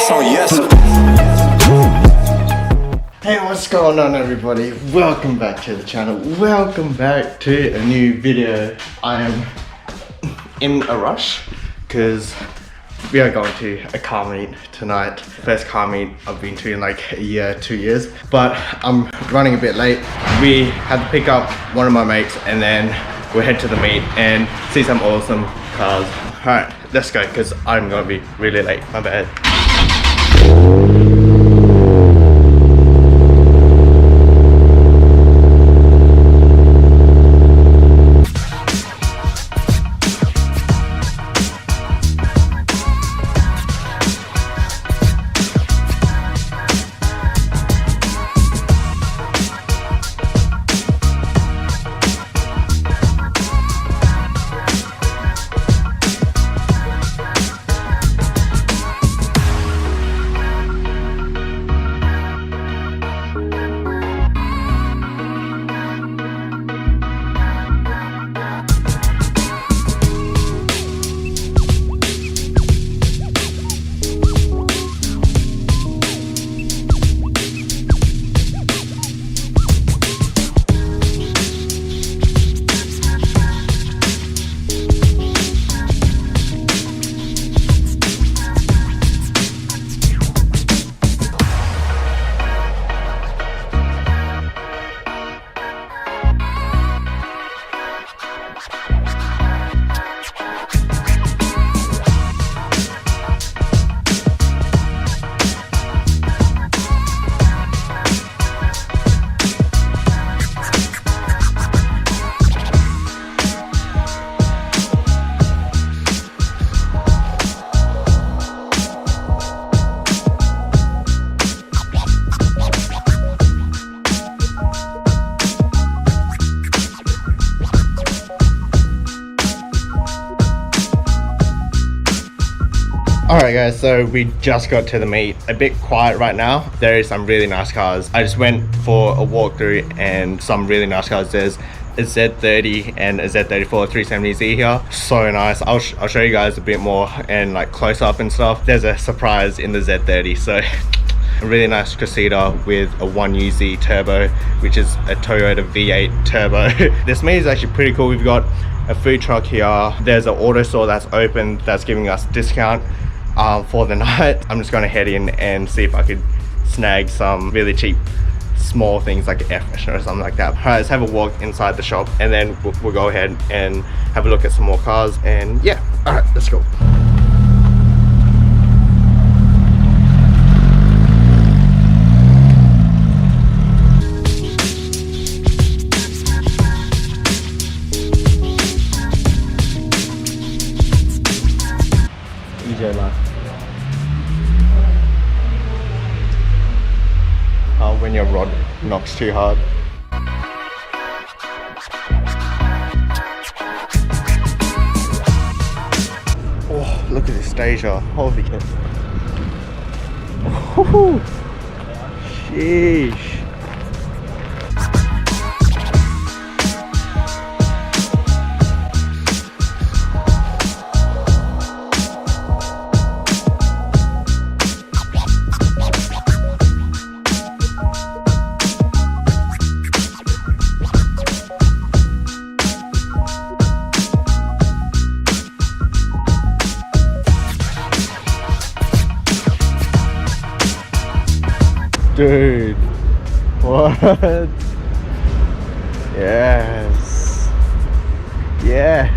Yes on yes. Hey, what's going on everybody? Welcome back to the channel. Welcome back to a new video. I am in a rush because we are going to a car meet tonight. First car meet I've been to in like a year, 2 years. But I'm running a bit late. We had to pick up one of my mates and then we'll head to the meet and see some awesome cars. Alright, let's go because I'm gonna be really late. My bad. Alright guys, so we just got to the meet. A bit quiet right now. There is some really nice cars. I just went for a walkthrough and some really nice cars. There's a Z30 and a Z34 370Z here. So nice. I'll show you guys a bit more and like close up and stuff. There's a surprise in the Z30. So a really nice Cressida with a 1UZ turbo, which is a Toyota V8 turbo. This meet is actually pretty cool. We've got a food truck here. There's an auto store that's open that's giving us discount for the night. I'm just going to head in and see if I could snag some really cheap small things like air freshener or something like that. Alright, let's have a walk inside the shop and then we'll go ahead and have a look at some more cars and yeah. Alright, let's go. When your rod knocks too hard. Oh, look at this Stasia. Holy shit. Oh, sheesh. Dude, what? Yes. Yes.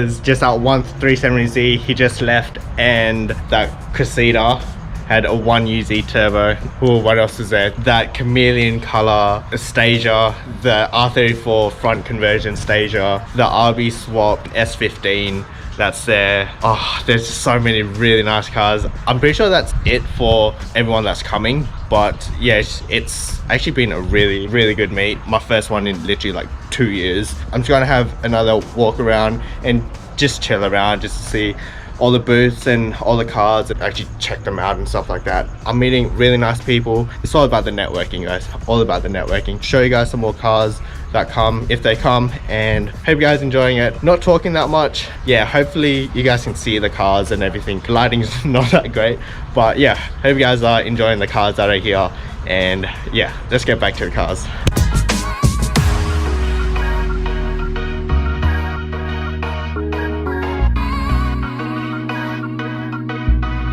was just that one 370Z he just left, and that Cressida had a 1UZ turbo. Oh, what else is there? That chameleon color Stasia, the R34 front conversion Stasia, the RB swap S15 that's there. Oh, there's so many really nice cars. I'm pretty sure that's it for everyone that's coming, but yeah, it's actually been a really good meet. My first one in literally like 2 years. I'm just gonna have another walk around and just chill around just to see all the booths and all the cars and actually check them out and stuff like that. I'm meeting really nice people. It's all about the networking, guys. All about the networking. Show you guys some more cars that come, if they come, and hope you guys enjoying it. Not talking that much. Yeah, hopefully you guys can see the cars and everything. Lighting's not that great, but yeah, hope you guys are enjoying the cars that are here. And yeah, let's get back to the cars.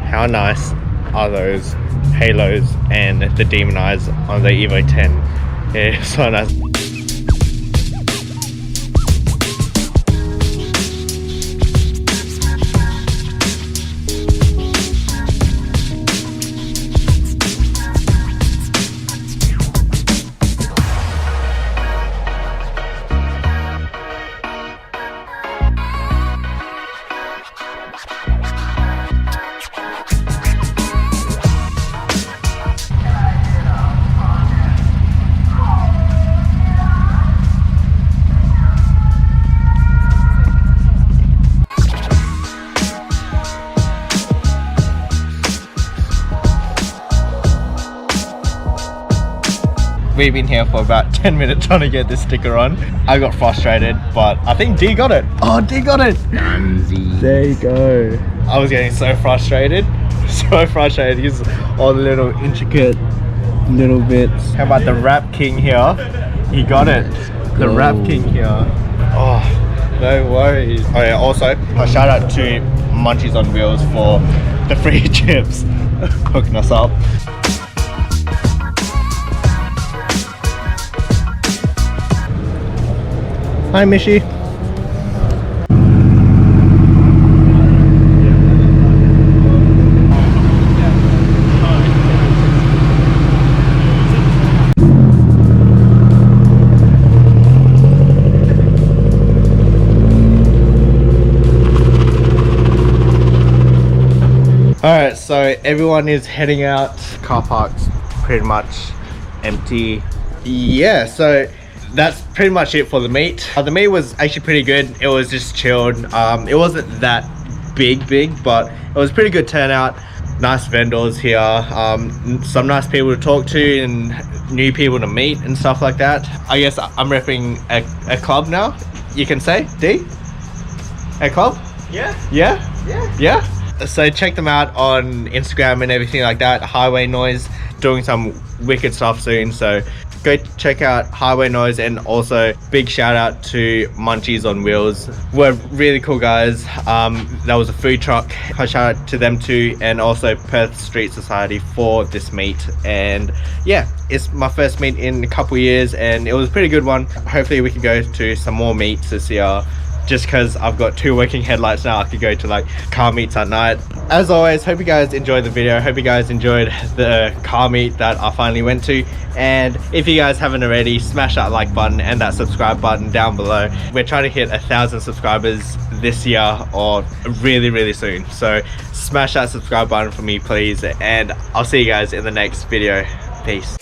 How nice are those halos and the demon eyes on the Evo 10? Yeah, so nice. We've been here for about 10 minutes trying to get this sticker on. I got frustrated, but I think D got it. Oh, D got it. There you go. I was getting so frustrated. So frustrated. Here's all the little intricate little bits. How about the Rap King here? He got it. The Rap King here. Oh, no worries. Oh yeah, also a shout out to Munchies on Wheels for the free chips hooking us up. Hi, Mishi. Alright, so everyone is heading out. Car park's pretty much empty. Yeah, so that's pretty much it for the meet. The meet was actually pretty good. It was just chilled. It wasn't that big, but it was pretty good turnout. Nice vendors here. Some nice people to talk to and new people to meet and stuff like that. I guess I'm repping a club now, you can say. D? A club? Yeah. Yeah? Yeah. Yeah? So check them out on Instagram and everything like that. Highway Noise, doing some wicked stuff soon. So go check out Highway Noise, and also big shout out to Munchies on Wheels. We're really cool guys. That was a food truck. A shout out to them too, and also Perth Street Society for this meet. And yeah, it's my first meet in a couple years and it was a pretty good one. Hopefully we can go to some more meets this year. Just because I've got 2 working headlights now, I could go to like car meets at night. As always, hope you guys enjoyed the video. Hope you guys enjoyed the car meet that I finally went to. And if you guys haven't already, smash that like button and that subscribe button down below. We're trying to hit 1,000 subscribers this year or really soon. So smash that subscribe button for me, please. And I'll see you guys in the next video. Peace.